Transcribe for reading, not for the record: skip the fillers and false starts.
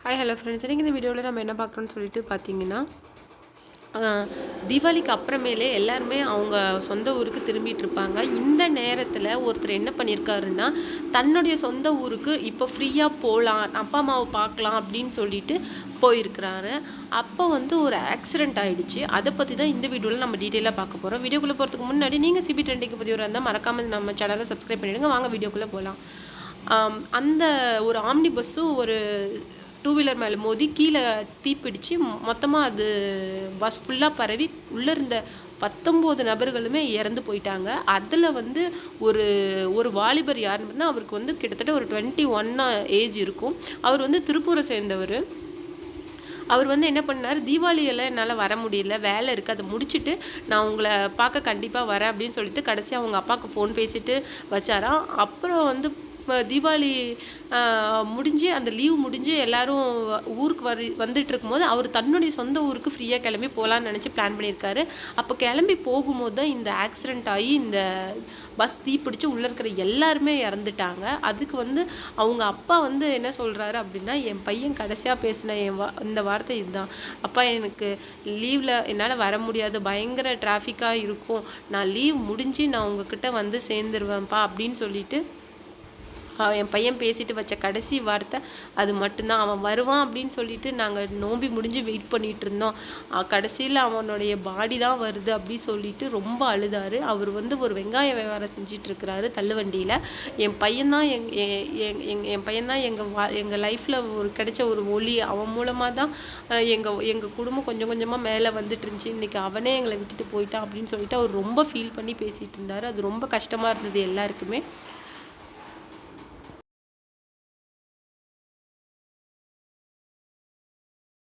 Hi hello friends. இன்றைக்கி இந்த வீடியோவில் நம்ம என்ன பார்க்குறோன்னு சொல்லிட்டு பார்த்தீங்கன்னா, தீபாவளிக்கு அப்புறமேலே எல்லாருமே அவங்க சொந்த ஊருக்கு திரும்பிட்டு இருப்பாங்க. இந்த நேரத்தில் ஒருத்தர் என்ன பண்ணியிருக்காருன்னா, தன்னுடைய சொந்த ஊருக்கு இப்போ ஃப்ரீயாக போகலாம், அப்பா அம்மாவை பார்க்கலாம் அப்படின்னு சொல்லிட்டு போயிருக்கிறாரு. அப்போ ஒரு ஆக்சிடெண்ட் ஆகிடுச்சு. அதை பற்றி தான் இந்த வீடியோவில் நம்ம டீட்டெயிலாக பார்க்க போகிறோம். வீடியோக்குள்ளே போகிறதுக்கு முன்னாடி நீங்கள் சிபி ட்ரெண்டிங் பதிவாக இருந்தால் மறக்காமல் நம்ம சேனலை சப்ஸ்கிரைப் பண்ணிவிடுங்க. வாங்க வீடியோக்குள்ளே போகலாம். அந்த ஒரு ஆம்னி பஸ்ஸும் ஒரு டூ வீலர் மேலே மோதி கீழே தீப்பிடிச்சு மொத்தமாக அது பஸ் ஃபுல்லாக பரவி உள்ளே இருந்த 19 நபர்களுமே இறந்து போயிட்டாங்க. அதில் ஒரு ஒரு வாலிபர் யாருன்னா அவருக்கு கிட்டத்தட்ட ஒரு 21 ஏஜ் இருக்கும். அவர் திருப்பூரை சேர்ந்தவர். அவர் என்ன பண்ணார், தீபாவளியெல்லாம் என்னால் வர முடியல, வேலை இருக்குது, அதை முடிச்சுட்டு நான் உங்களை பார்க்க கண்டிப்பாக வரேன் அப்படின்னு சொல்லிட்டு கடைசி அவங்க அப்பாவுக்கு ஃபோன் பேசிட்டு வச்சாராம். அப்புறம் தீபாவளி முடிஞ்சு அந்த லீவ் முடிஞ்சு எல்லாரும் ஊருக்கு வந்துட்டு இருக்கும்போது அவர் தன்னுடைய சொந்த ஊருக்கு ஃப்ரீயாக கிளம்பி போகலான்னு நினச்சி பிளான் பண்ணியிருக்காரு. அப்போ கிளம்பி போகும்போது தான் இந்த ஆக்சிடெண்ட் ஆகி இந்த பஸ் தீப்பிடிச்சு உள்ளே இருக்கிற எல்லாருமே இறந்துட்டாங்க. அதுக்கு அவங்க அப்பா என்ன சொல்கிறாரு அப்படின்னா, என் பையன் கடைசியாக பேசின இந்த வார்த்தை இதுதான், அப்பா எனக்கு லீவில் என்னால் வர முடியாது, பயங்கர டிராஃபிக்காக இருக்கும், நான் லீவ் முடிஞ்சு நான் உங்ககிட்ட சேர்ந்துருவேன்ப்பா அப்படின்னு சொல்லிட்டு என் பையன் பேசிட்டு வச்ச கடைசி வார்த்தை அது மட்டும்தான். அவன் வருவான் அப்படின்னு சொல்லிட்டு நாங்கள் நோம்பி முடிஞ்சு வெயிட் பண்ணிட்டு இருந்தோம். கடைசியில் அவனுடைய பாடி தான் வருது அப்படின்னு சொல்லிட்டு ரொம்ப அழுதாரு. அவர் ஒரு வெங்காய வியாபாரம் செஞ்சிட்டு இருக்கிறாரு தள்ளுவண்டியில். என் பையன்தான் என் பையன்தான் எங்கள் லைஃப்பில் கிடைச்ச ஒரு ஒளி. அவன் மூலமாக தான் எங்கள் குடும்பம் கொஞ்சம் கொஞ்சமாக மேலே வந்துட்டு இருந்துச்சு. இன்னைக்கு அவனே எங்களை விட்டுட்டு போயிட்டான் அப்படின்னு சொல்லிட்டு அவர் ரொம்ப ஃபீல் பண்ணி பேசிகிட்டு இருந்தார். அது ரொம்ப கஷ்டமாக இருந்தது எல்லாருக்குமே.